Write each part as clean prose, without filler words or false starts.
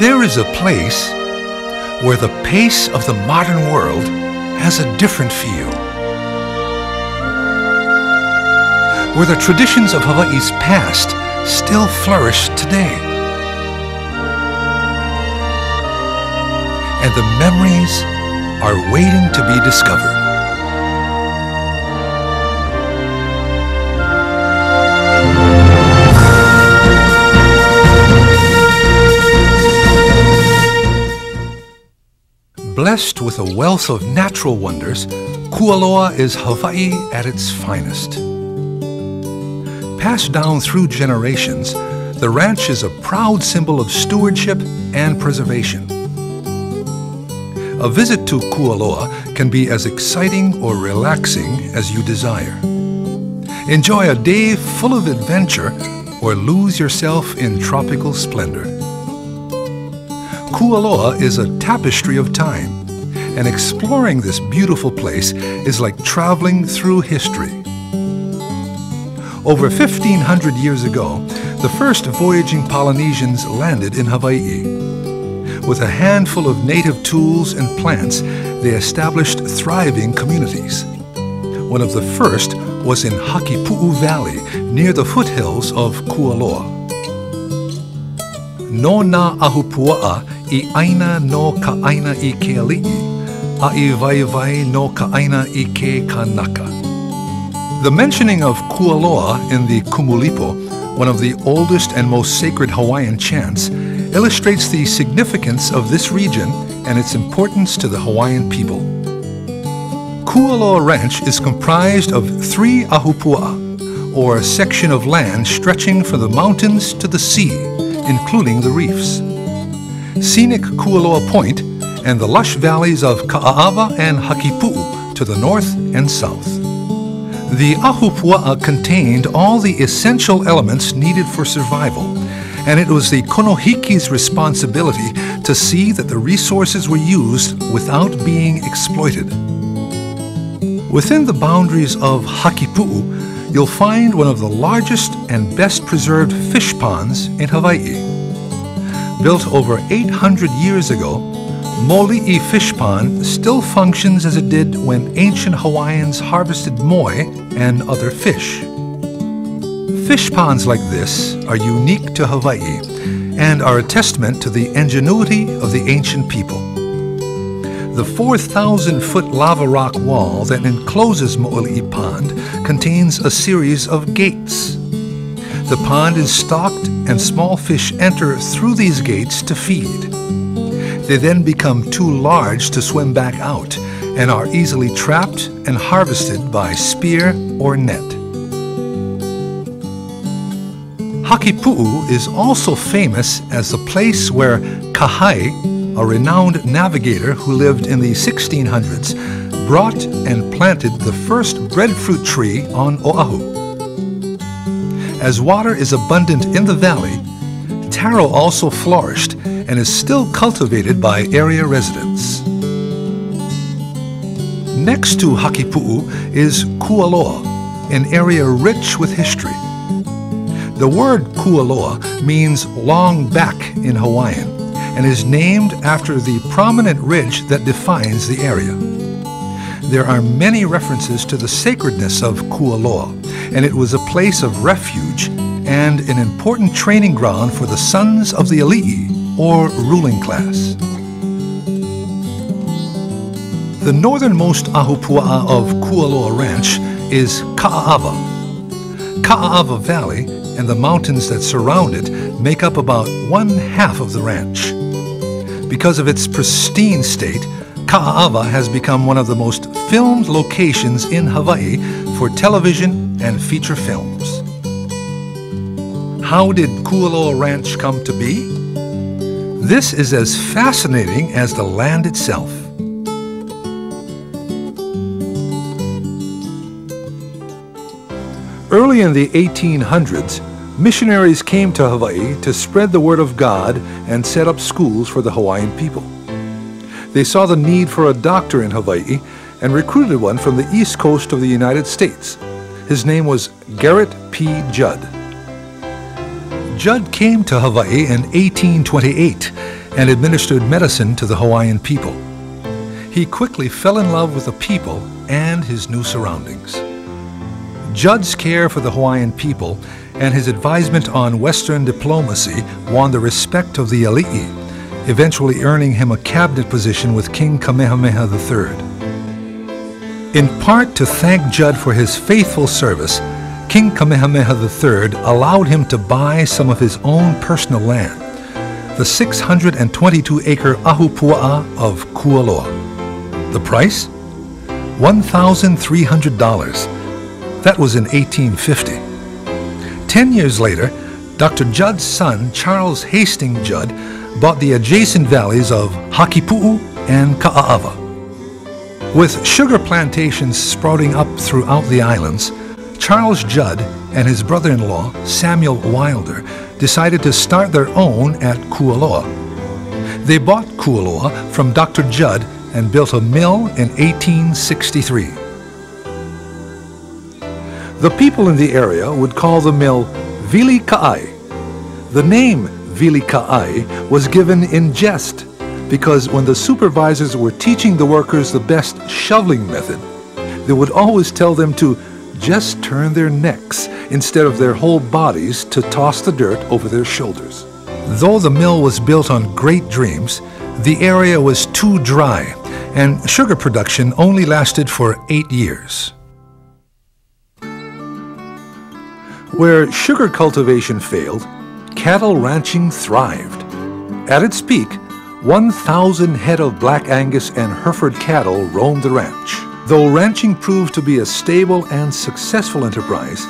There is a place where the pace of the modern world has a different feel, where the traditions of Hawaii's past still flourish today, and the memories are waiting to be discovered. Blessed with a wealth of natural wonders, Kualoa is Hawaii at its finest. Passed down through generations, the ranch is a proud symbol of stewardship and preservation. A visit to Kualoa can be as exciting or relaxing as you desire. Enjoy a day full of adventure or lose yourself in tropical splendor. Kualoa is a tapestry of time, and exploring this beautiful place is like traveling through history. Over 1,500 years ago, the first voyaging Polynesians landed in Hawaii. With a handful of native tools and plants, they established thriving communities. One of the first was in Hakipu'u Valley, near the foothills of Kualoa. No nā ahupua'a I aina no ka aina I ke ali'i, a I vai no ka aina I ke kanaka. The mentioning of Kualoa in the Kumulipo, one of the oldest and most sacred Hawaiian chants, illustrates the significance of this region and its importance to the Hawaiian people. Kualoa Ranch is comprised of 3 ahupua'a, or a section of land stretching from the mountains to the sea, including the reefs. Scenic Kualoa Point and the lush valleys of Ka'aava and Hakipu'u to the north and south. The ahupua'a contained all the essential elements needed for survival, and it was the konohiki's responsibility to see that the resources were used without being exploited. Within the boundaries of Hakipu'u, you'll find one of the largest and best preserved fish ponds in Hawaii. Built over 800 years ago, Moli'i Fish Pond still functions as it did when ancient Hawaiians harvested moi and other fish. Fish ponds like this are unique to Hawaii and are a testament to the ingenuity of the ancient people. The 4,000-foot lava rock wall that encloses Mo'oli'i Pond contains a series of gates. The pond is stocked and small fish enter through these gates to feed. They then become too large to swim back out and are easily trapped and harvested by spear or net. Hakipu'u is also famous as the place where Kahai, a renowned navigator who lived in the 1600s, brought and planted the first breadfruit tree on Oahu. As water is abundant in the valley, taro also flourished and is still cultivated by area residents. Next to Hakipu'u is Kualoa, an area rich with history. The word Kualoa means long back in Hawaiian and is named after the prominent ridge that defines the area. There are many references to the sacredness of Kualoa, and it was a place of refuge and an important training ground for the sons of the Ali'i, or ruling class. The northernmost ahupua'a of Kualoa Ranch is Ka'aava. Ka'aava Valley and the mountains that surround it make up about 1/2 of the ranch. Because of its pristine state, Ka'aava has become one of the most filmed locations in Hawaii for television and feature films. How did Kualoa Ranch come to be? This is as fascinating as the land itself. Early in the 1800s, missionaries came to Hawaii to spread the word of God and set up schools for the Hawaiian people. They saw the need for a doctor in Hawaii and recruited one from the east coast of the United States. His name was Garrett P. Judd. Judd came to Hawaii in 1828 and administered medicine to the Hawaiian people. He quickly fell in love with the people and his new surroundings. Judd's care for the Hawaiian people and his advisement on Western diplomacy won the respect of the Ali'i, eventually earning him a cabinet position with King Kamehameha III. In part to thank Judd for his faithful service, King Kamehameha III allowed him to buy some of his own personal land, the 622-acre Ahupua'a of Kualoa. The price? $1,300. That was in 1850. 10 years later, Dr. Judd's son, Charles Hastings Judd, bought the adjacent valleys of Hakipu'u and Ka'aava. With sugar plantations sprouting up throughout the islands, Charles Judd and his brother-in-law, Samuel Wilder, decided to start their own at Kualoa. They bought Kualoa from Dr. Judd and built a mill in 1863. The people in the area would call the mill Vili Ka'ai. The name Vili Ka'ai was given in jest because when the supervisors were teaching the workers the best shoveling method, they would always tell them to just turn their necks instead of their whole bodies to toss the dirt over their shoulders. Though the mill was built on great dreams, the area was too dry, and sugar production only lasted for 8 years. Where sugar cultivation failed, cattle ranching thrived. At its peak, 1,000 head of Black Angus and Hereford cattle roamed the ranch. Though ranching proved to be a stable and successful enterprise,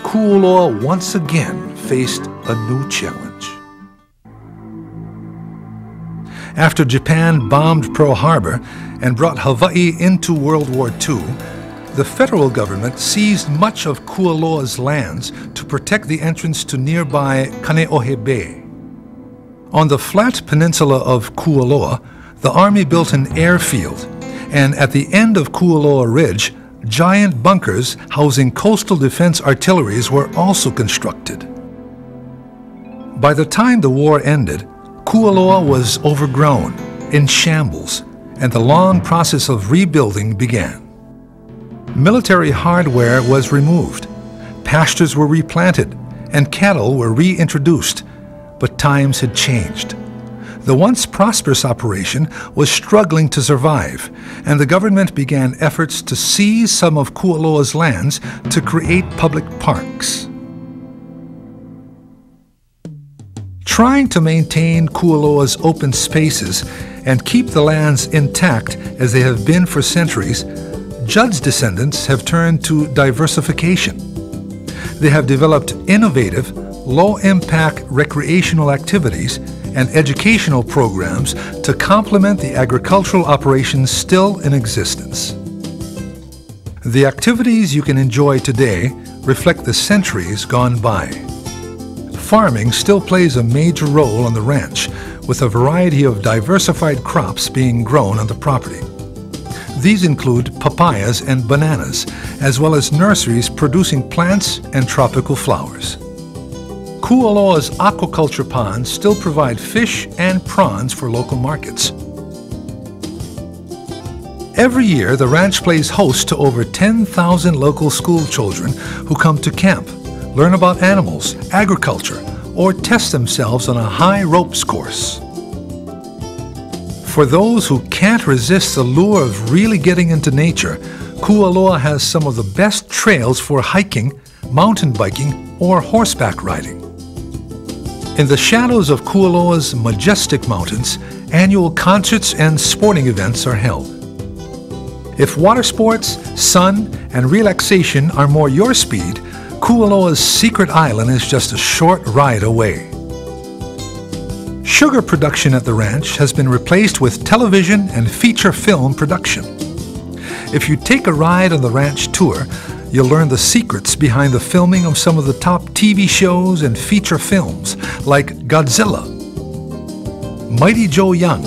Kualoa once again faced a new challenge. After Japan bombed Pearl Harbor and brought Hawaii into World War II, the federal government seized much of Kualoa's lands to protect the entrance to nearby Kaneohe Bay. On the flat peninsula of Kualoa, the Army built an airfield, and at the end of Kualoa Ridge, giant bunkers housing coastal defense artilleries were also constructed. By the time the war ended, Kualoa was overgrown, in shambles, and the long process of rebuilding began. Military hardware was removed, pastures were replanted, and cattle were reintroduced, but times had changed. The once prosperous operation was struggling to survive, and the government began efforts to seize some of Kualoa's lands to create public parks. Trying to maintain Kualoa's open spaces and keep the lands intact as they have been for centuries, Judd's descendants have turned to diversification. They have developed innovative, low-impact recreational activities and educational programs to complement the agricultural operations still in existence. The activities you can enjoy today reflect the centuries gone by. Farming still plays a major role on the ranch, with a variety of diversified crops being grown on the property. These include papayas and bananas, as well as nurseries producing plants and tropical flowers. Kualoa's aquaculture ponds still provide fish and prawns for local markets. Every year, the ranch plays host to over 10,000 local school children who come to camp, learn about animals, agriculture, or test themselves on a high ropes course. For those who can't resist the lure of really getting into nature, Kualoa has some of the best trails for hiking, mountain biking, or horseback riding. In the shadows of Kualoa's majestic mountains, annual concerts and sporting events are held. If water sports, sun, and relaxation are more your speed, Kualoa's secret island is just a short ride away. Sugar production at the ranch has been replaced with television and feature film production. If you take a ride on the ranch tour, you'll learn the secrets behind the filming of some of the top TV shows and feature films like Godzilla, Mighty Joe Young,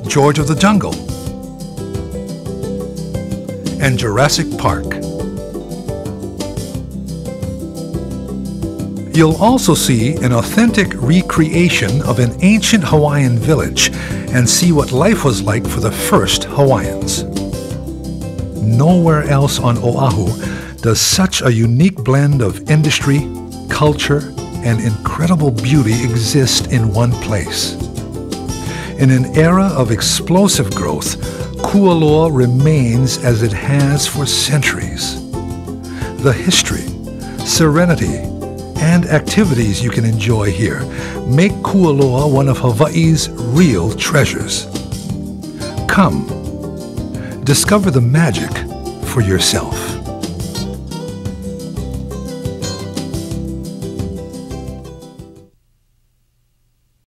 George of the Jungle, and Jurassic Park. You'll also see an authentic recreation of an ancient Hawaiian village and see what life was like for the first Hawaiians. Nowhere else on Oahu does such a unique blend of industry, culture, and incredible beauty exist in one place. In an era of explosive growth, Kualoa remains as it has for centuries. The history, serenity, and activities you can enjoy here make Kualoa one of Hawaii's real treasures. Come, discover the magic for yourself.